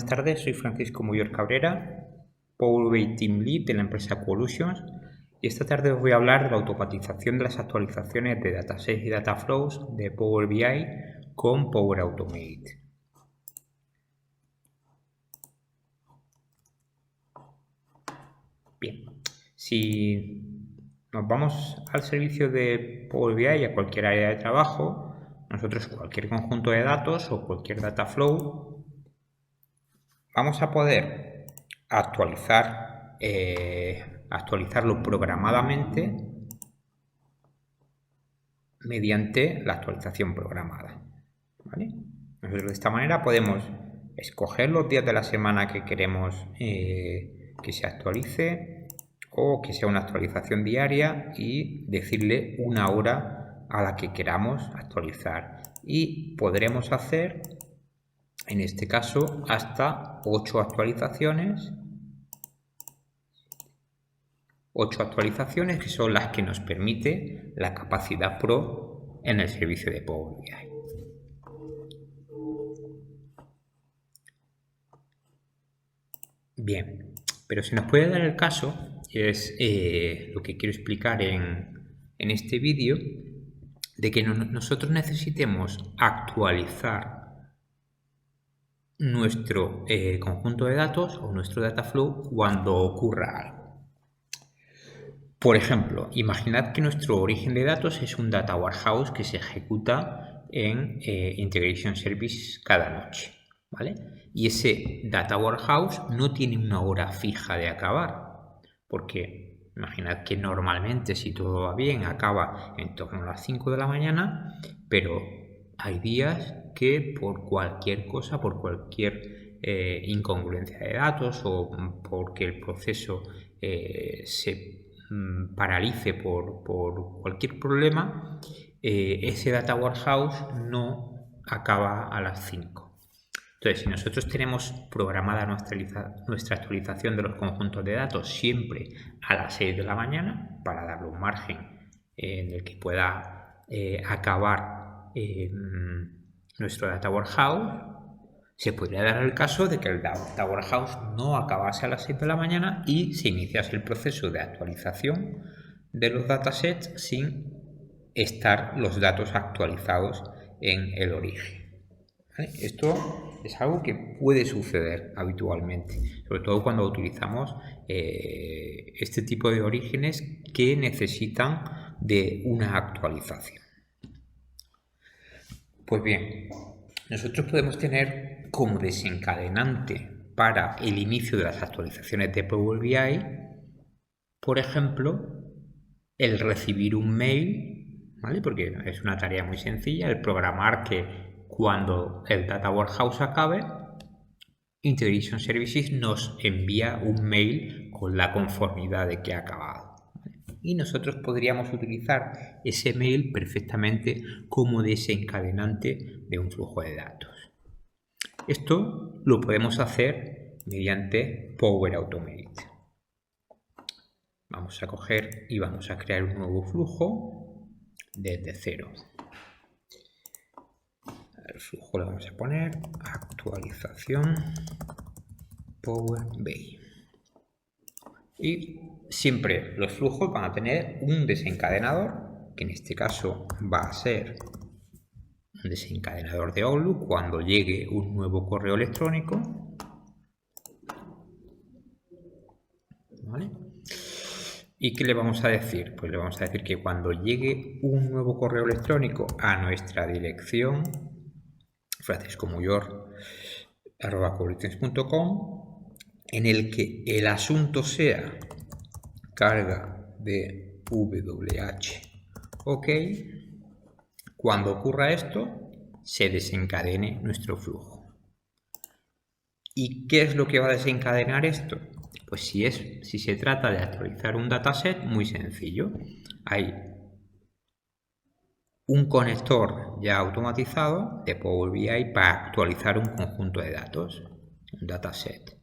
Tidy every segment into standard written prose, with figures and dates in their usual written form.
buenas tardes, soy Francisco Muyor Cabrera, Power BI Team Lead de la empresa Coolutions, y esta tarde os voy a hablar de la automatización de las actualizaciones de datasets y data flows de Power BI con Power Automate. Bien, si nos vamos al servicio de Power BI a cualquier área de trabajo, nosotros cualquier conjunto de datos o cualquier data flow vamos a poder actualizarlo programadamente mediante la actualización programada, ¿vale? Nosotros de esta manera podemos escoger los días de la semana que queremos que se actualice o que sea una actualización diaria y decirle una hora a la que queramos actualizar, y podremos hacer en este caso hasta 8 actualizaciones que son las que nos permite la capacidad Pro en el servicio de Power BI. Bien, pero se nos puede dar el caso, es lo que quiero explicar en este vídeo, de que nosotros necesitemos actualizar nuestro conjunto de datos o nuestro data flow cuando ocurra algo. Por ejemplo, imaginad que nuestro origen de datos es un data warehouse que se ejecuta en Integration Service cada noche, ¿vale? Y ese data warehouse no tiene una hora fija de acabar, porque imaginad que normalmente, si todo va bien, acaba en torno a las 5 de la mañana, pero hay días que por cualquier cosa, por cualquier incongruencia de datos o porque el proceso se paralice por cualquier problema, ese data warehouse no acaba a las 5. Entonces, si nosotros tenemos programada nuestra actualización de los conjuntos de datos siempre a las 6 de la mañana, para darle un margen en el que pueda acabar nuestro data warehouse, se podría dar el caso de que el data warehouse no acabase a las 6 de la mañana y se iniciase el proceso de actualización de los datasets sin estar los datos actualizados en el origen. ¿Vale? Esto es algo que puede suceder habitualmente, sobre todo cuando utilizamos este tipo de orígenes que necesitan de una actualización. Pues bien, nosotros podemos tener como desencadenante para el inicio de las actualizaciones de Power BI, por ejemplo, el recibir un mail, ¿vale? Porque es una tarea muy sencilla, el programar que cuando el Data Warehouse acabe, Integration Services nos envía un mail con la conformidad de que ha acabado. Y nosotros podríamos utilizar ese mail perfectamente como desencadenante de un flujo de datos. Esto lo podemos hacer mediante Power Automate. Vamos a coger y vamos a crear un nuevo flujo desde cero. El flujo le vamos a poner actualización Power BI. Y siempre los flujos van a tener un desencadenador, que en este caso va a ser un desencadenador de Outlook cuando llegue un nuevo correo electrónico. ¿Vale? ¿Y qué le vamos a decir? Pues le vamos a decir que cuando llegue un nuevo correo electrónico a nuestra dirección franciscomuyor@coolutions.com, en el que el asunto sea carga de WH OK, cuando ocurra esto, se desencadene nuestro flujo. ¿Y qué es lo que va a desencadenar esto? Pues si se trata de actualizar un dataset, muy sencillo. Hay un conector ya automatizado de Power BI para actualizar un conjunto de datos, un dataset.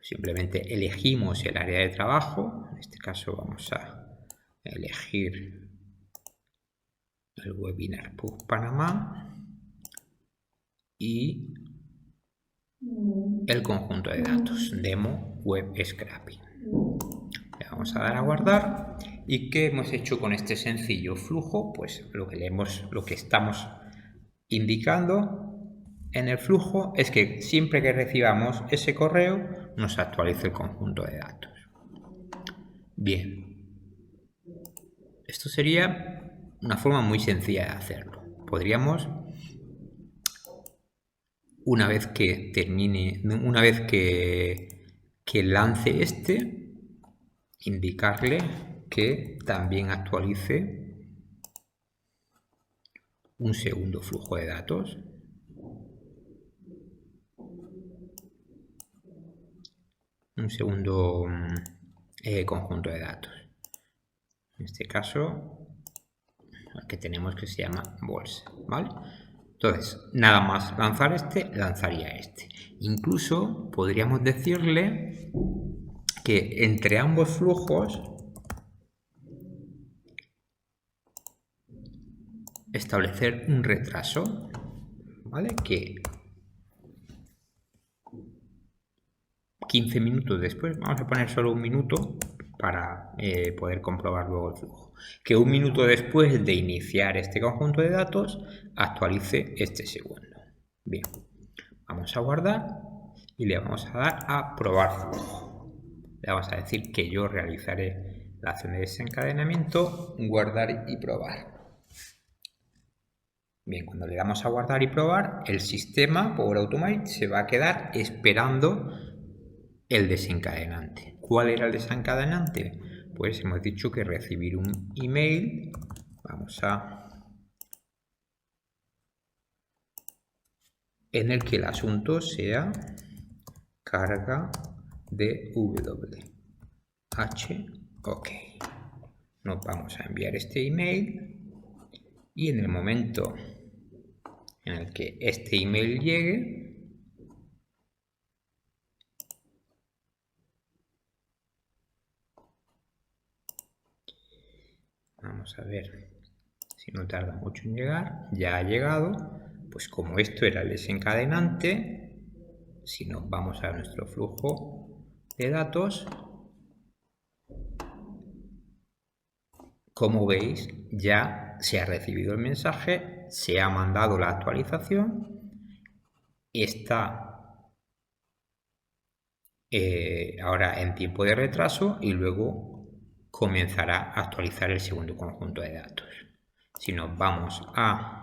Simplemente elegimos el área de trabajo, en este caso vamos a elegir el Webinar Panamá y el conjunto de datos demo web scraping. Le vamos a dar a guardar. ¿Y qué hemos hecho con este sencillo flujo? Pues lo que estamos indicando en el flujo es que siempre que recibamos ese correo nos actualice el conjunto de datos. Bien, esto sería una forma muy sencilla de hacerlo. Podríamos, una vez que termine, una vez que lance este, indicarle que también actualice un segundo flujo de datos. Un segundo conjunto de datos. En este caso, el que tenemos que se llama bolsa, ¿vale? Entonces, nada más lanzar este, lanzaría este. Incluso podríamos decirle que entre ambos flujos establecer un retraso, ¿vale? Que 15 minutos después, vamos a poner solo un minuto para poder comprobar luego el flujo. Que un minuto después de iniciar este conjunto de datos, actualice este segundo. Bien, vamos a guardar y le vamos a dar a probar flujo. Le vamos a decir que yo realizaré la acción de desencadenamiento, guardar y probar. Bien, cuando le damos a guardar y probar, el sistema Power Automate se va a quedar esperando el desencadenante. ¿Cuál era el desencadenante? Pues hemos dicho que recibir un email. Vamos a... en el que el asunto sea carga de OK. Nos vamos a enviar este email y en el momento en el que este email llegue, vamos a ver si no tarda mucho en llegar. Ya ha llegado. Pues como esto era el desencadenante, si nos vamos a nuestro flujo de datos, como veis, ya se ha recibido el mensaje, se ha mandado la actualización, está ahora en tiempo de retraso y luego comenzará a actualizar el segundo conjunto de datos. Si nos vamos a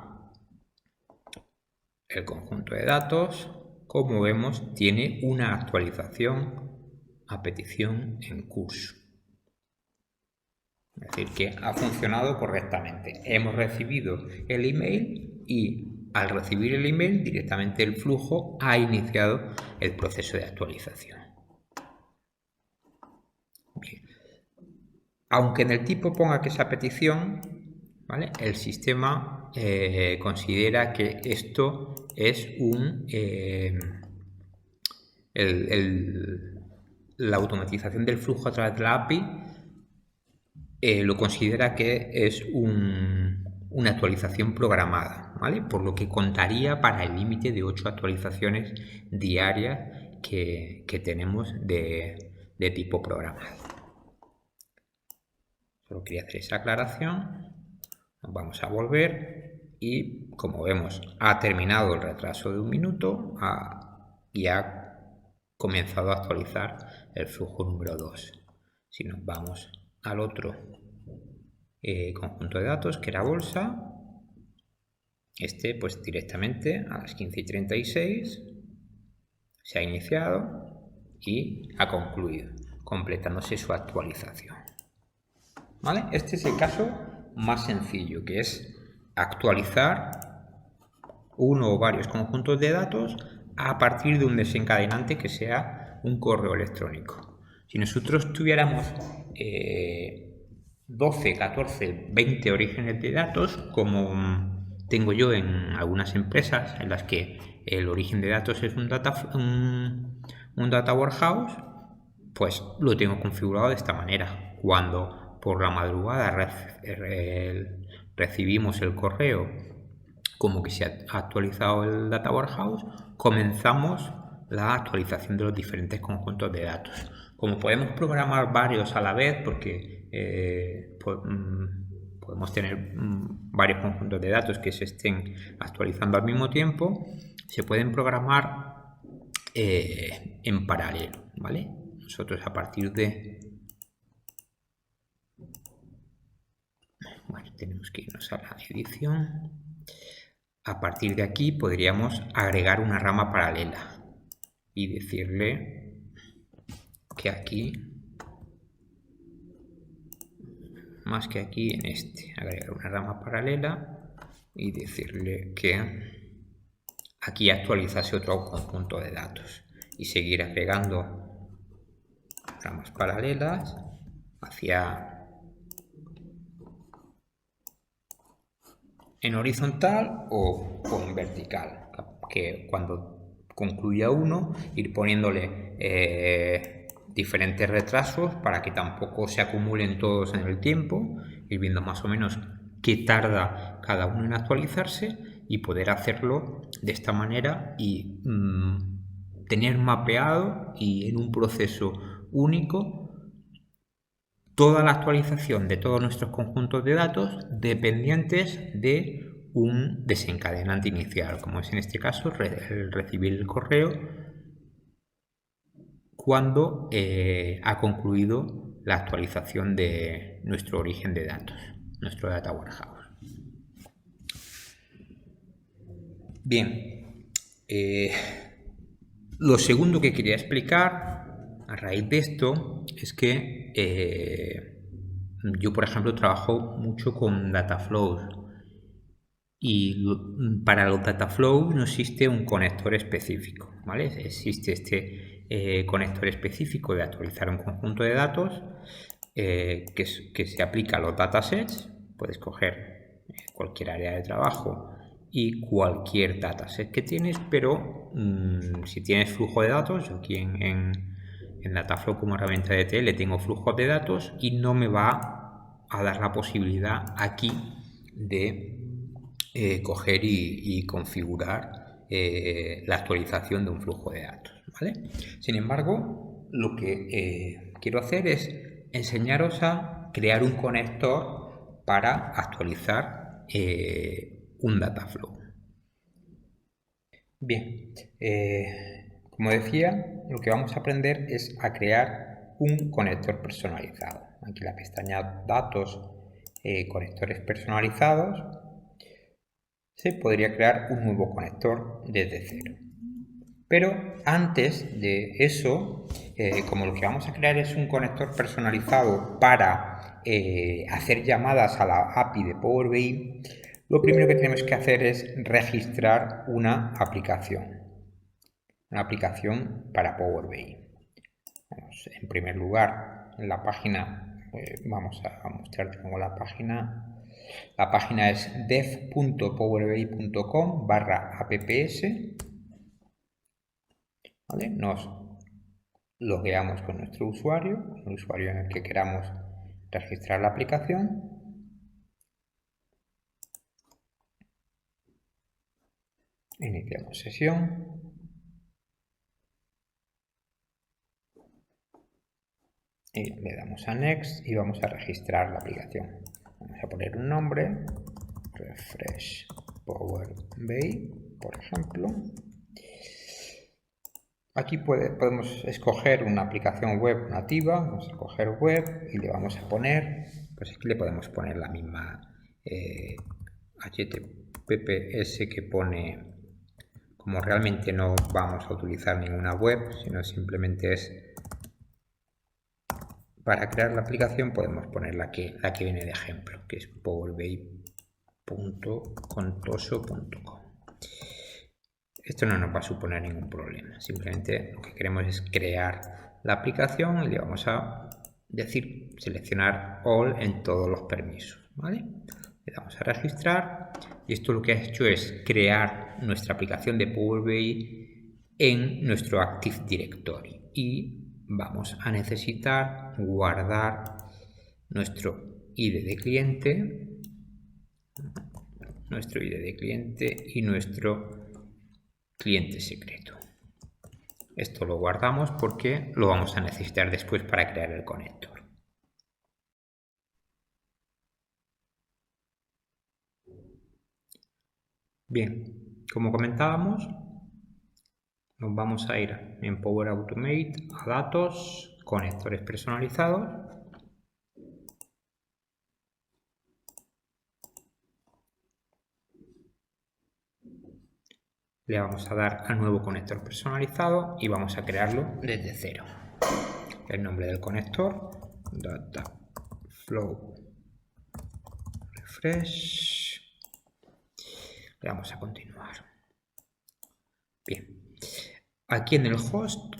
el conjunto de datos, como vemos, tiene una actualización a petición en curso. Es decir, que ha funcionado correctamente. Hemos recibido el email y al recibir el email directamente el flujo ha iniciado el proceso de actualización. Bien. Aunque en el tipo ponga que es a petición, ¿vale? El sistema considera que esto es la automatización del flujo a través de la API. Lo considera que es una actualización programada, ¿vale? Por lo que contaría para el límite de 8 actualizaciones diarias que tenemos de tipo programado. Solo quería hacer esa aclaración. Nos vamos a volver y, como vemos, ha terminado el retraso de un minuto y ha comenzado a actualizar el flujo número 2. Si nos vamos al otro conjunto de datos, que era bolsa, este pues directamente a las 15:36 se ha iniciado y ha concluido, completándose su actualización. ¿Vale? Este es el caso más sencillo, que es actualizar uno o varios conjuntos de datos a partir de un desencadenante que sea un correo electrónico. Si nosotros tuviéramos 12, 14, 20 orígenes de datos, como tengo yo en algunas empresas en las que el origen de datos es un data warehouse, pues lo tengo configurado de esta manera. Cuando por la madrugada recibimos el correo como que se ha actualizado el data warehouse, comenzamos la actualización de los diferentes conjuntos de datos. Como podemos programar varios a la vez, porque podemos tener varios conjuntos de datos que se estén actualizando al mismo tiempo, se pueden programar en paralelo, ¿vale? Nosotros a partir de... Bueno, tenemos que irnos a la edición. A partir de aquí podríamos agregar una rama paralela y decirle que aquí, más que aquí, en este, agregar una rama paralela y decirle que aquí actualizase otro conjunto de datos y seguir agregando ramas paralelas hacia en horizontal o en vertical, que cuando concluya uno ir poniéndole diferentes retrasos para que tampoco se acumulen todos en el tiempo, ir viendo más o menos qué tarda cada uno en actualizarse y poder hacerlo de esta manera y tener mapeado y en un proceso único toda la actualización de todos nuestros conjuntos de datos dependientes de un desencadenante inicial, como es en este caso el recibir el correo cuando ha concluido la actualización de nuestro origen de datos, nuestro data warehouse. Bien, lo segundo que quería explicar a raíz de esto es que yo, por ejemplo, trabajo mucho con data flows y para los data flows no existe un conector específico, ¿vale? Existe este conector específico de actualizar un conjunto de datos que se aplica a los datasets. Puedes coger cualquier área de trabajo y cualquier dataset que tienes, pero si tienes flujo de datos, yo aquí en Dataflow como herramienta de ETL tengo flujos de datos y no me va a dar la posibilidad aquí de coger y configurar la actualización de un flujo de datos, ¿vale? Sin embargo, lo que quiero hacer es enseñaros a crear un conector para actualizar un Dataflow. Bien, como decía, lo que vamos a aprender es a crear un conector personalizado. Aquí en la pestaña Datos, conectores personalizados, se podría crear un nuevo conector desde cero. Pero antes de eso, como lo que vamos a crear es un conector personalizado para hacer llamadas a la API de Power BI, lo primero que tenemos que hacer es registrar una aplicación para Power BI. En primer lugar, en la página, vamos a mostrar cómo la página es dev.powerbi.com/apps. ¿Vale? Nos logueamos con nuestro usuario, el usuario en el que queramos registrar la aplicación. Iniciamos sesión. Y le damos a Next y vamos a registrar la aplicación. Vamos a poner un nombre, Refresh Power BI, por ejemplo. Aquí podemos escoger una aplicación web nativa, vamos a coger web y le vamos a poner, pues aquí le podemos poner la misma HTTPS que pone, como realmente no vamos a utilizar ninguna web, sino simplemente es para crear la aplicación, podemos poner la que viene de ejemplo, que es powerbi.contoso.com. Esto no nos va a suponer ningún problema, simplemente lo que queremos es crear la aplicación y le vamos a decir seleccionar all en todos los permisos, ¿vale? Le damos a registrar y esto lo que ha hecho es crear nuestra aplicación de Power BI en nuestro Active Directory y vamos a necesitar guardar nuestro ID de cliente, y nuestro cliente secreto. Esto lo guardamos porque lo vamos a necesitar después para crear el conector. Bien, como comentábamos, nos vamos a ir en Power Automate a datos, conectores personalizados. Le vamos a dar a nuevo conector personalizado y vamos a crearlo desde cero. El nombre del conector, Dataflow Refresh. Le vamos a continuar. Bien. Aquí en el host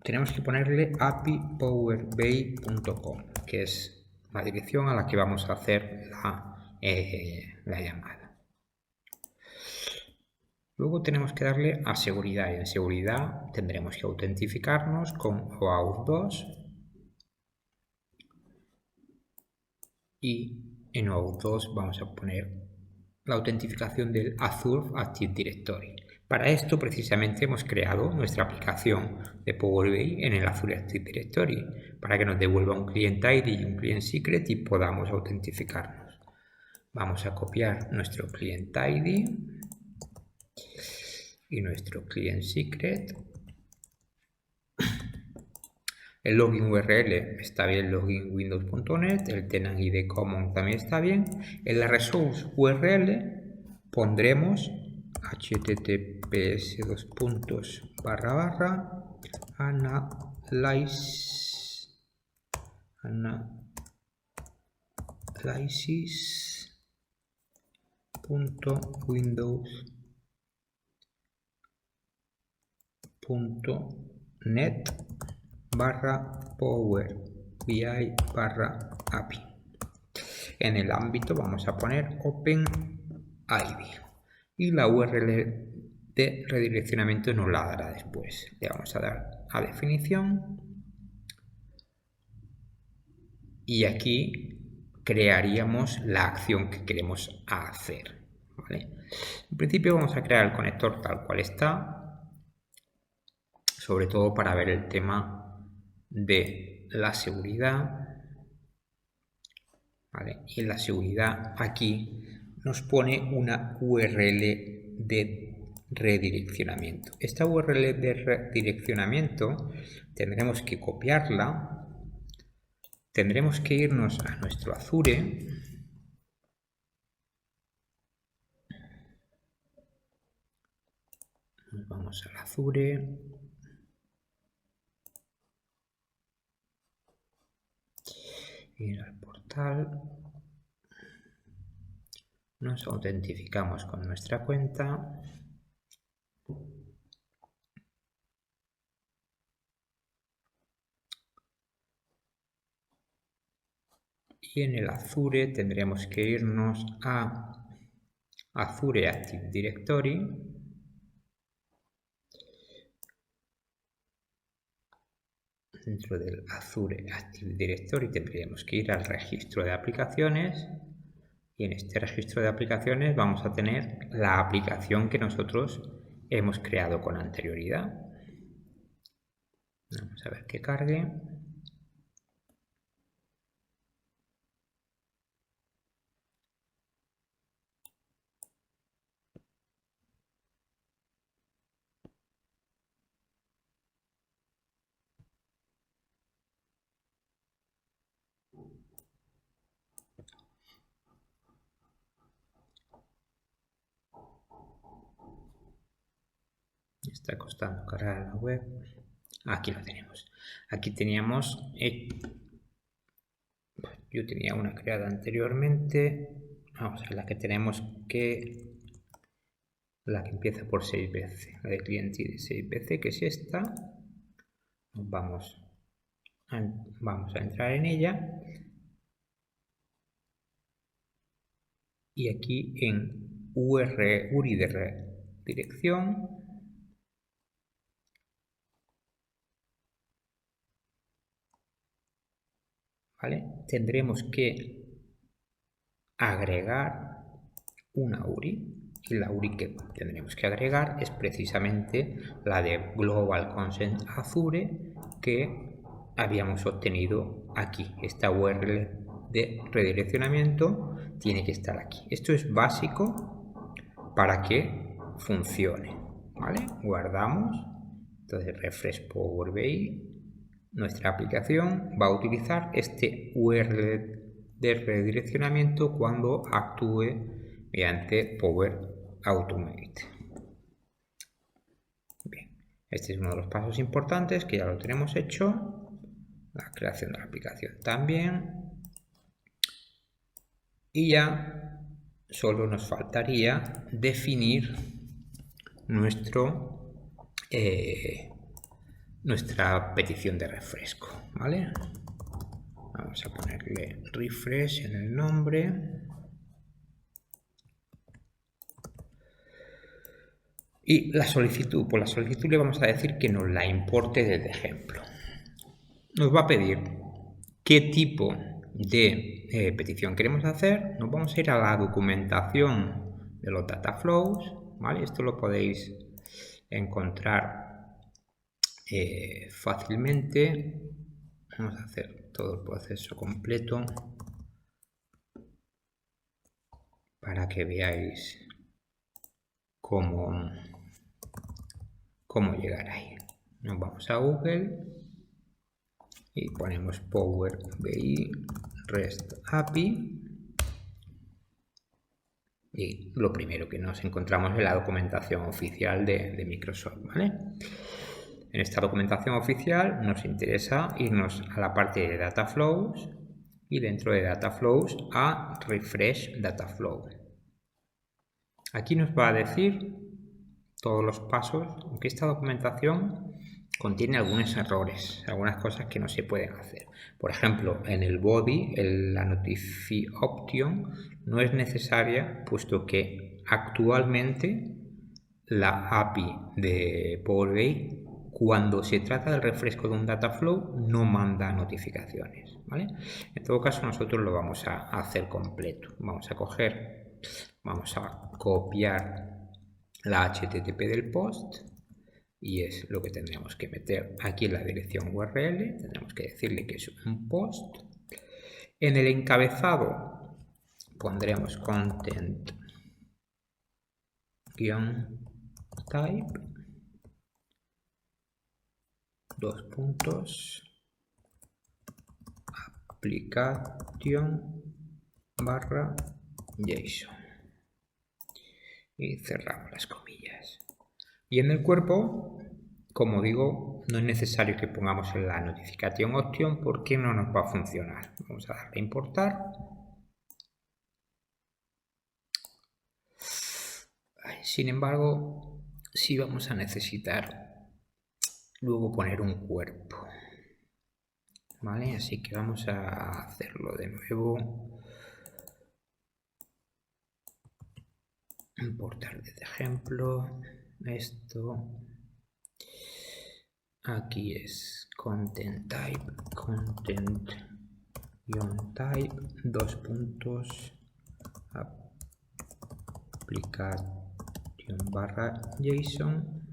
tenemos que ponerle apipowerbay.com, que es la dirección a la que vamos a hacer la llamada. Luego tenemos que darle a seguridad y en seguridad tendremos que autentificarnos con OAuth 2 y en OAuth 2 vamos a poner la autentificación del Azure Active Directory. Para esto precisamente hemos creado nuestra aplicación de Power BI en el Azure Active Directory para que nos devuelva un client ID y un client secret y podamos autentificarnos. Vamos a copiar nuestro client ID y nuestro client secret. El login URL está bien, loginwindows.net, el tenant ID common también está bien. En la resource URL pondremos analysis.windows.net /Power BI/API. En el ámbito vamos a poner OpenID y la URL de redireccionamiento nos la dará después. Le vamos a dar a definición y aquí crearíamos la acción que queremos hacer. ¿Vale? En principio vamos a crear el conector tal cual está, sobre todo para ver el tema de la seguridad. ¿Vale? Y en la seguridad aquí nos pone una URL de redireccionamiento. Esta URL de redireccionamiento tendremos que copiarla, tendremos que irnos a nuestro Azure, nos vamos al Azure, ir al portal, nos autentificamos con nuestra cuenta y en el Azure tendremos que irnos a Azure Active Directory. Dentro del Azure Active Directory tendríamos que ir al registro de aplicaciones y en este registro de aplicaciones vamos a tener la aplicación que nosotros hemos creado con anterioridad. Vamos a ver que cargue. Está costando cargar la web. Aquí lo tenemos. Aquí teníamos... yo tenía una creada anteriormente. Vamos a ver la que tenemos que... La que empieza por 6BC. La de cliente ID 6BC, que es esta. Vamos a entrar en ella. Y aquí en URI de redirección ¿vale? Tendremos que agregar una URI Y la URI que tendremos que agregar es precisamente la de Global Consent Azure que habíamos obtenido aquí. Esta URL de redireccionamiento tiene que estar aquí. Esto es básico para que funcione, ¿vale? Guardamos. Entonces, Refresh Power BI. Nuestra aplicación va a utilizar este URL de redireccionamiento cuando actúe mediante Power Automate. Bien, este es uno de los pasos importantes que ya lo tenemos hecho. La creación de la aplicación también. Y ya solo nos faltaría definir nuestra petición de refresco, ¿vale? Vamos a ponerle refresh en el nombre. Y la solicitud, pues la solicitud le vamos a decir que nos la importe desde ejemplo. Nos va a pedir qué tipo de petición queremos hacer. Nos vamos a ir a la documentación de los data flows, ¿vale? Esto lo podéis encontrar fácilmente. Vamos a hacer todo el proceso completo para que veáis cómo llegar ahí. Nos vamos a Google y ponemos Power BI REST API y lo primero que nos encontramos es la documentación oficial de Microsoft, ¿vale? En esta documentación oficial nos interesa irnos a la parte de Data Flows y dentro de Data Flows a Refresh Data Flow. Aquí nos va a decir todos los pasos, aunque esta documentación contiene algunos errores, algunas cosas que no se pueden hacer. Por ejemplo, en el body, la Notify Option no es necesaria, puesto que actualmente la API de Power BI, cuando se trata del refresco de un data flow, no manda notificaciones, ¿vale? En todo caso, nosotros lo vamos a hacer completo. Vamos a copiar la HTTP del post y es lo que tendremos que meter aquí en la dirección URL. Tendremos que decirle que es un post. En el encabezado pondremos content type, application /JSON y cerramos las comillas. Y en el cuerpo, como digo, no es necesario que pongamos en la notification option porque no nos va a funcionar. Vamos a darle a importar. Sin embargo, sí vamos a necesitar luego poner un cuerpo, ¿vale? Así que vamos a hacerlo de nuevo. Importar desde ejemplo. Esto. Aquí es content type, content-type, application/JSON.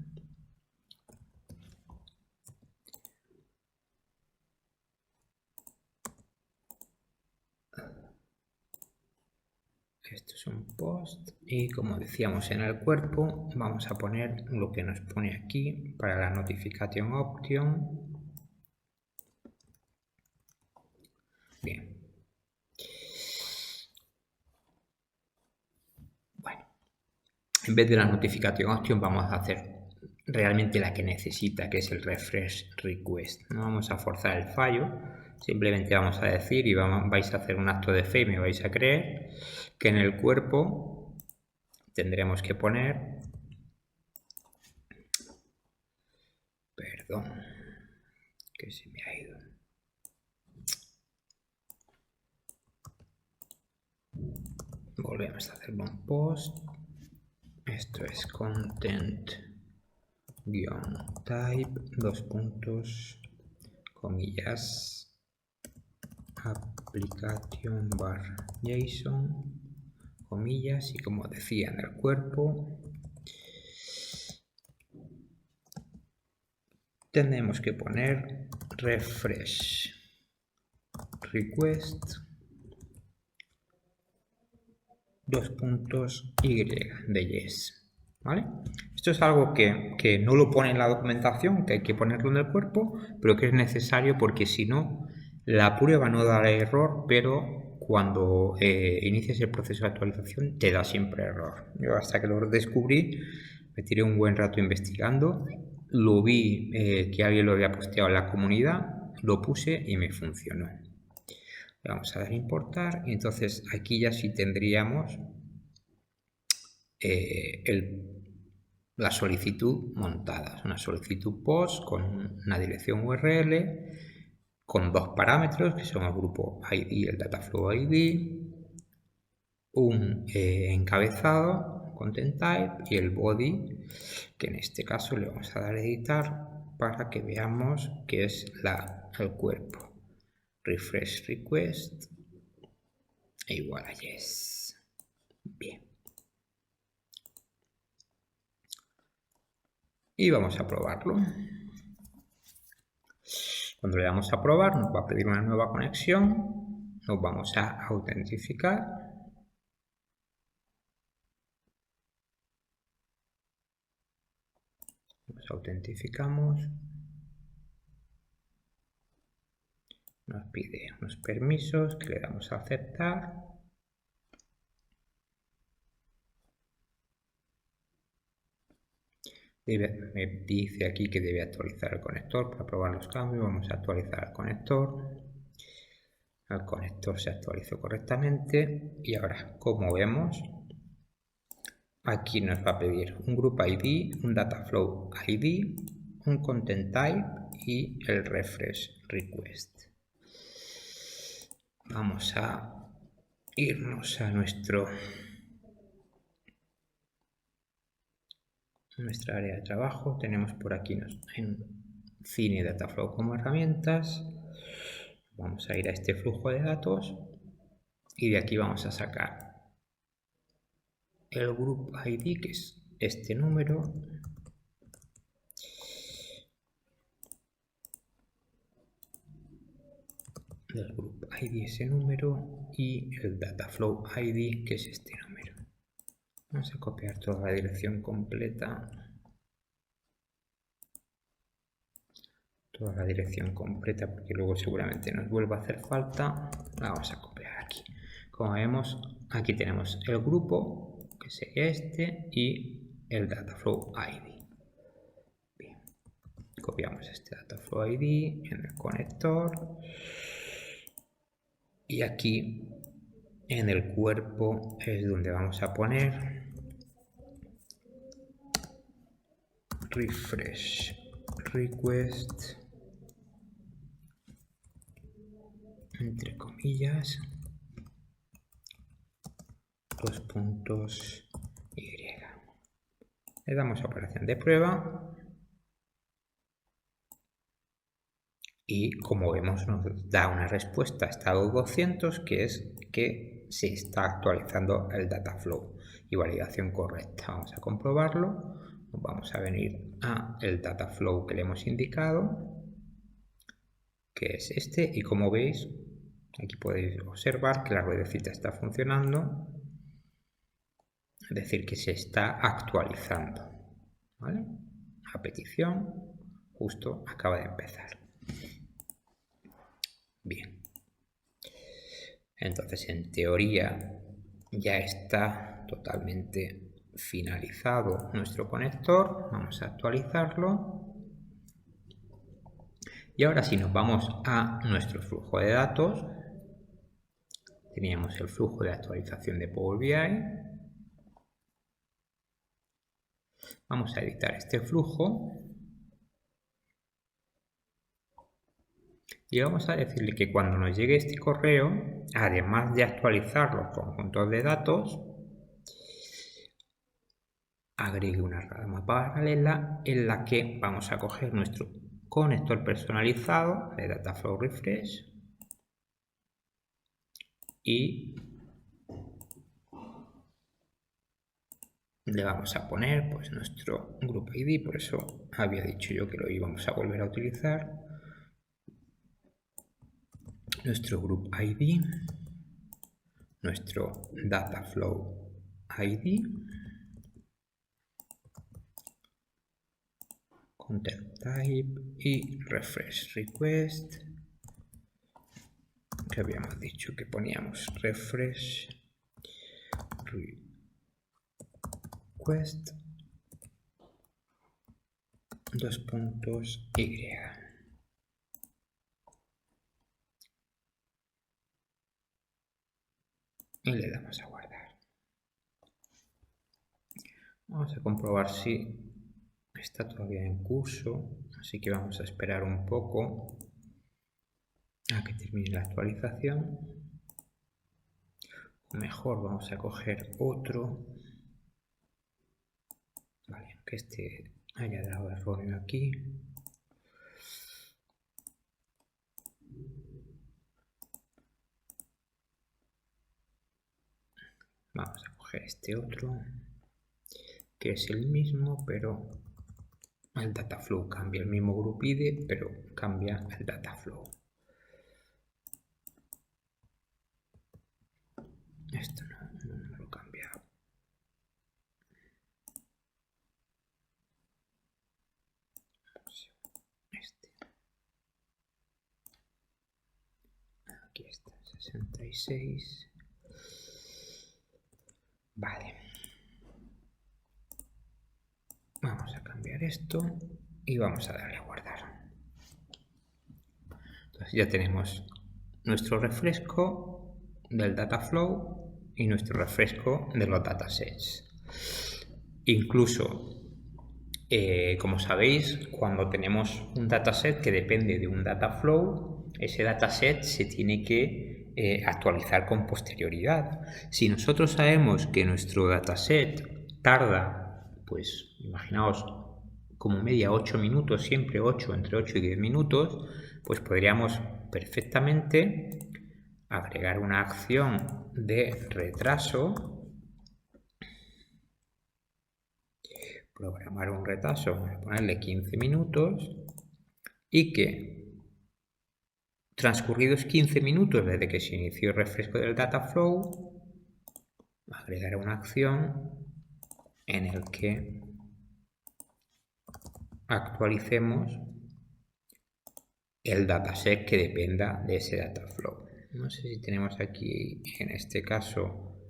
Esto es un post y como decíamos en el cuerpo vamos a poner lo que nos pone aquí para la notification option. Bien. Bueno, en vez de la notification option vamos a hacer realmente la que necesita, que es el refresh request. No vamos a forzar el fallo, simplemente vamos a decir y vais a hacer un acto de fe y me vais a creer que en el cuerpo tendremos que poner, perdón, que se me ha ido, volvemos a hacer un post, esto es content-type, application/JSON, comillas, y como decía en el cuerpo, tenemos que poner refresh request y de yes, ¿vale? Esto es algo que no lo pone en la documentación, que hay que ponerlo en el cuerpo, pero que es necesario porque si no, la prueba no dará error, pero cuando inicies el proceso de actualización te da siempre error. Yo hasta que lo descubrí me tiré un buen rato investigando, lo vi que alguien lo había posteado en la comunidad, lo puse y me funcionó. Le vamos a dar a importar y entonces aquí ya sí tendríamos la solicitud montada. Es una solicitud POST con una dirección URL, con dos parámetros que son el grupo ID y el Dataflow ID, un encabezado, content type, y el body, que en este caso le vamos a dar a editar para que veamos que es el cuerpo. Refresh request igual a yes. Bien. Y vamos a probarlo. Cuando le damos a probar, nos va a pedir una nueva conexión. Nos vamos a autentificar. Nos autentificamos. Nos pide unos permisos que le damos a aceptar. Me dice aquí que debe actualizar el conector para probar los cambios. Vamos a actualizar el conector. El conector se actualizó correctamente y ahora, como vemos, aquí nos va a pedir un group ID, un Dataflow ID, un content type y el refresh request. Vamos a irnos a nuestra área de trabajo. Tenemos por aquí en Cine Dataflow como herramientas. Vamos a ir a este flujo de datos y de aquí vamos a sacar el group ID, que es este número. Del group ID ese número y el Dataflow ID, que es este número. Vamos a copiar toda la dirección completa. Toda la dirección completa porque luego seguramente nos vuelva a hacer falta. La vamos a copiar aquí. Como vemos, aquí tenemos el grupo, que sería este, y el Dataflow ID. Bien. Copiamos este Dataflow ID en el conector. Y aquí en el cuerpo es donde vamos a poner refresh request, entre comillas, y. Le damos a operación de prueba y como vemos nos da una respuesta estado 200, que es que se está actualizando el Dataflow y validación correcta. Vamos a comprobarlo. Vamos a venir a el Dataflow que le hemos indicado, que es este, y como veis aquí podéis observar que la ruedecita está funcionando, es decir, que se está actualizando, ¿vale? La petición justo acaba de empezar. Bien, entonces en teoría ya está totalmente finalizado nuestro conector. Vamos a actualizarlo y ahora si nos vamos a nuestro flujo de datos, teníamos el flujo de actualización de Power BI. Vamos a editar este flujo y vamos a decirle que cuando nos llegue este correo, además de actualizar los conjuntos de datos, agregue una rama paralela en la que vamos a coger nuestro conector personalizado de Dataflow Refresh y le vamos a poner pues nuestro group ID, por eso había dicho yo que lo íbamos a volver a utilizar. Nuestro group ID, nuestro Dataflow ID, content type y refresh request, que habíamos dicho que poníamos refresh request :y. Y le damos a guardar. Vamos a comprobar si está todavía en curso, así que vamos a esperar un poco a que termine la actualización. Mejor vamos a coger otro, vale, que este haya dado erróneo aquí. Vamos a coger este otro, que es el mismo, pero el Dataflow cambia, el mismo group ID, pero cambia el Dataflow. Esto no lo he cambiado. Este. Aquí está, 66. Vale. Vamos a cambiar esto y vamos a darle a guardar. Entonces ya tenemos nuestro refresco del Dataflow y nuestro refresco de los datasets. Incluso, como sabéis, cuando tenemos un dataset que depende de un Dataflow, ese dataset se tiene que actualizar con posterioridad. Si nosotros sabemos que nuestro dataset tarda, pues imaginaos, como media 8 minutos, siempre 8, entre 8 y 10 minutos, pues podríamos perfectamente agregar una acción de retraso, programar un retraso, vamos a ponerle 15 minutos, y que transcurridos 15 minutos desde que se inició el refresco del Dataflow, agregar una acción en el que actualicemos el dataset que dependa de ese Dataflow. No sé si tenemos aquí, en este caso,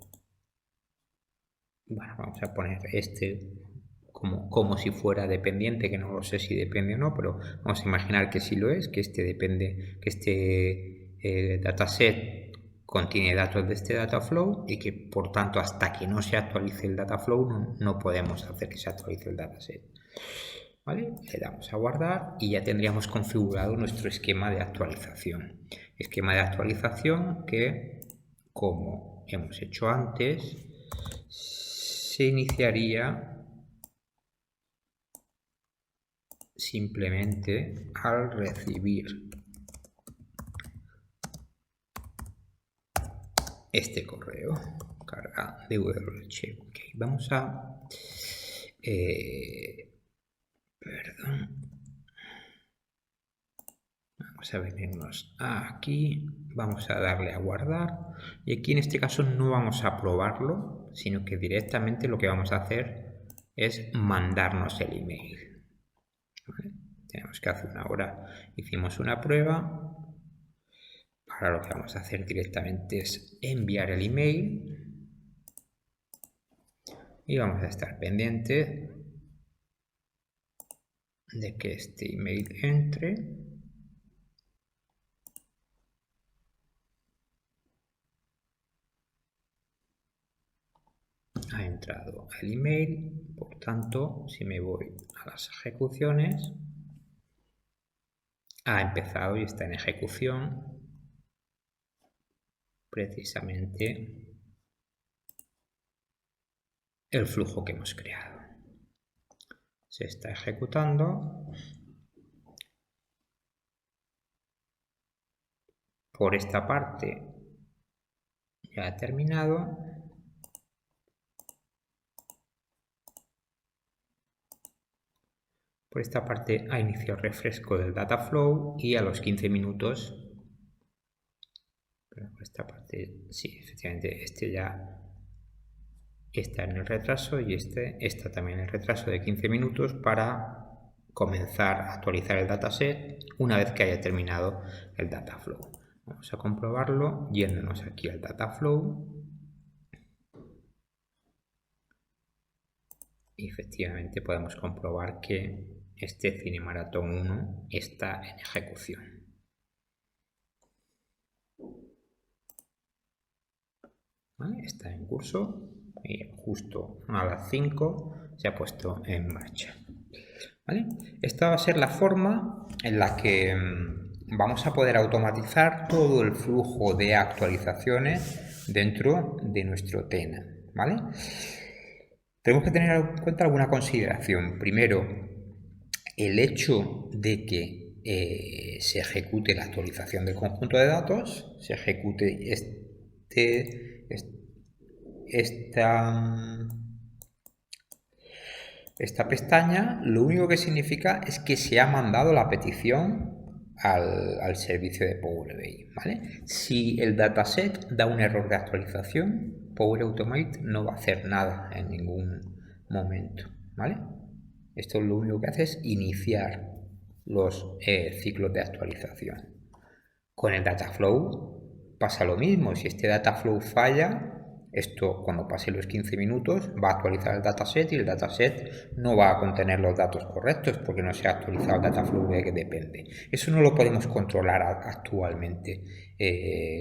bueno, vamos a poner este como si fuera dependiente, que no lo sé si depende o no, pero vamos a imaginar que sí lo es, que este depende, que este dataset contiene datos de este Dataflow y que por tanto hasta que no se actualice el Dataflow no podemos hacer que se actualice el dataset. ¿Vale? Le damos a guardar y ya tendríamos configurado nuestro esquema de actualización. Esquema de actualización que, como hemos hecho antes, se iniciaría simplemente al recibir este correo, carga de URL. Okay, vamos a vamos a venirnos aquí, vamos a darle a guardar y aquí en este caso no vamos a probarlo, sino que directamente lo que vamos a hacer es mandarnos el email. ¿Vale? Tenemos que hacer ahora, hicimos una prueba. Ahora lo que vamos a hacer directamente es enviar el email y vamos a estar pendiente de que este email entre. Ha entrado el email, por tanto, si me voy a las ejecuciones, ha empezado y está en ejecución precisamente el flujo que hemos creado. Se está ejecutando. Por esta parte ya ha terminado. Por esta parte ha iniciado el refresco del data flow y a los 15 minutos, pero por esta parte sí, efectivamente este ya está en el retraso y este está también en el retraso de 15 minutos para comenzar a actualizar el dataset una vez que haya terminado el data flow. Vamos a comprobarlo yéndonos aquí al data flow y efectivamente podemos comprobar que este Cine Maratón 1 está en ejecución. ¿Vale? Está en curso y justo a las 5 se ha puesto en marcha. ¿Vale? Esta va a ser la forma en la que vamos a poder automatizar todo el flujo de actualizaciones dentro de nuestro Tena. ¿Vale? Tenemos que tener en cuenta alguna consideración. Primero, el hecho de que se ejecute la actualización del conjunto de datos, se ejecute esta pestaña, lo único que significa es que se ha mandado la petición al servicio de Power BI, ¿vale? Si el dataset da un error de actualización, Power Automate no va a hacer nada en ningún momento, ¿vale? Esto lo único que hace es iniciar los ciclos de actualización. Con el Dataflow pasa lo mismo. Si este Dataflow falla, esto cuando pase los 15 minutos va a actualizar el dataset y el dataset no va a contener los datos correctos porque no se ha actualizado el Dataflow de que depende. Eso no lo podemos controlar actualmente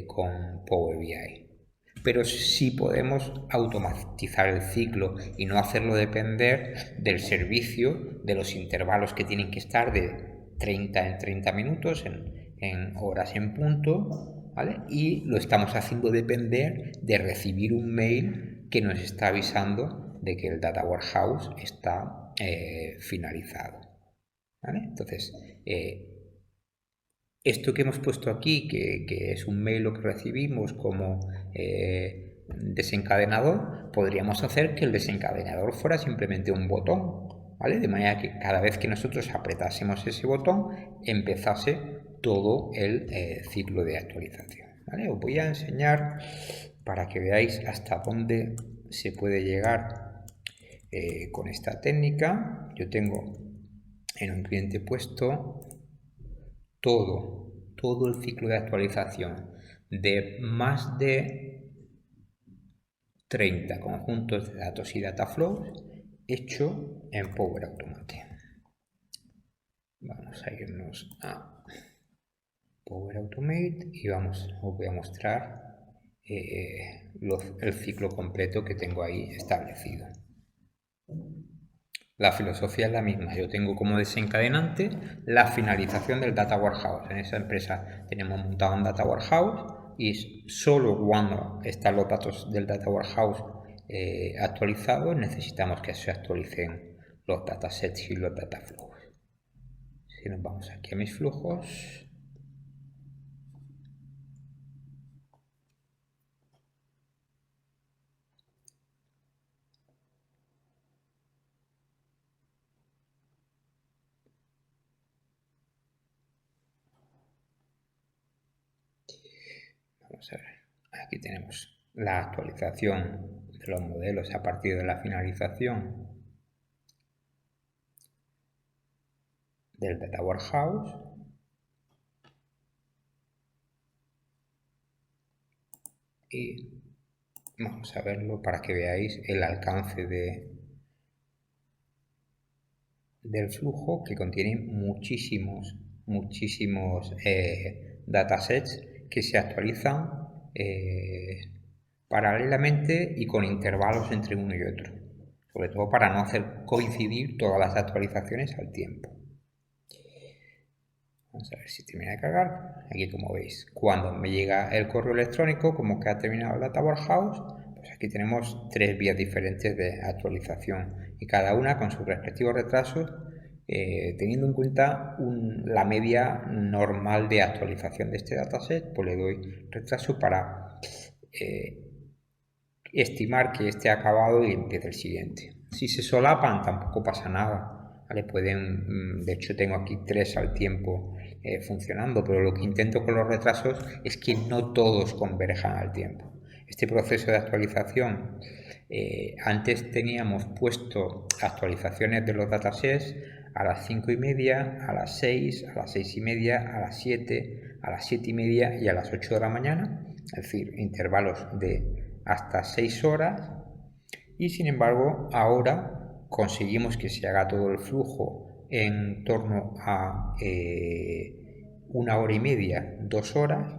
con Power BI. Pero sí podemos automatizar el ciclo y no hacerlo depender del servicio, de los intervalos que tienen que estar de 30 en 30 minutos, en horas en punto, ¿vale? Y lo estamos haciendo depender de recibir un mail que nos está avisando de que el Data Warehouse está finalizado, ¿vale? Entonces, esto que hemos puesto aquí, que es un mail lo que recibimos como desencadenador, podríamos hacer que el desencadenador fuera simplemente un botón, ¿vale? De manera que cada vez que nosotros apretásemos ese botón, empezase todo el ciclo de actualización, ¿vale? Os voy a enseñar para que veáis hasta dónde se puede llegar con esta técnica. Yo tengo en un cliente puesto todo el ciclo de actualización de más de 30 conjuntos de datos y data flows hecho en Power Automate. Vamos a irnos a Power Automate y os voy a mostrar el ciclo completo que tengo ahí establecido. La filosofía es la misma. Yo tengo como desencadenante la finalización del Data Warehouse. En esa empresa tenemos montado un Data Warehouse y solo cuando están los datos del Data Warehouse actualizados necesitamos que se actualicen los datasets y los data flows. Si nos vamos aquí a mis flujos, vamos a ver, aquí tenemos la actualización de los modelos a partir de la finalización del Data Warehouse. Y vamos a verlo para que veáis el alcance del flujo, que contiene muchísimos datasets que se actualizan paralelamente y con intervalos entre uno y otro, sobre todo para no hacer coincidir todas las actualizaciones al tiempo. Vamos a ver si termina de cargar. Aquí, como veis, cuando me llega el correo electrónico como que ha terminado el Data Warehouse, pues aquí tenemos 3 vías diferentes de actualización y cada una con sus respectivos retrasos, teniendo en cuenta la media normal de actualización de este dataset, pues le doy retraso para estimar que esté acabado y empiece el siguiente. Si se solapan tampoco pasa nada. ¿vale? De hecho tengo aquí 3 al tiempo funcionando, pero lo que intento con los retrasos es que no todos converjan al tiempo. Este proceso de actualización, antes teníamos puesto actualizaciones de los datasets a las 5:30, a las 6, a las 6:30, a las 7, a las 7:30 y a las 8 de la mañana, es decir, intervalos de hasta 6 horas, y sin embargo ahora conseguimos que se haga todo el flujo en torno a 1 hora y media, 2 horas,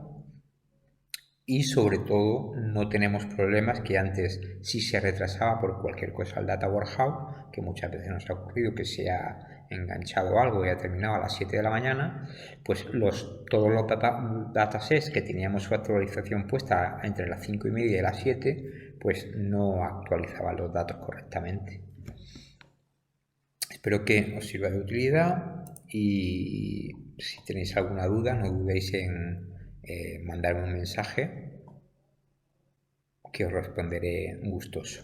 y sobre todo no tenemos problemas que antes, si se retrasaba por cualquier cosa el Data Warehouse, que muchas veces nos ha ocurrido que se ha enganchado algo y ha terminado a las 7 de la mañana, pues todos los datasets que teníamos su actualización puesta entre las 5:30 y las 7, pues no actualizaban los datos correctamente. Espero que os sirva de utilidad, y si tenéis alguna duda no dudéis en mandarme un mensaje, que os responderé gustoso.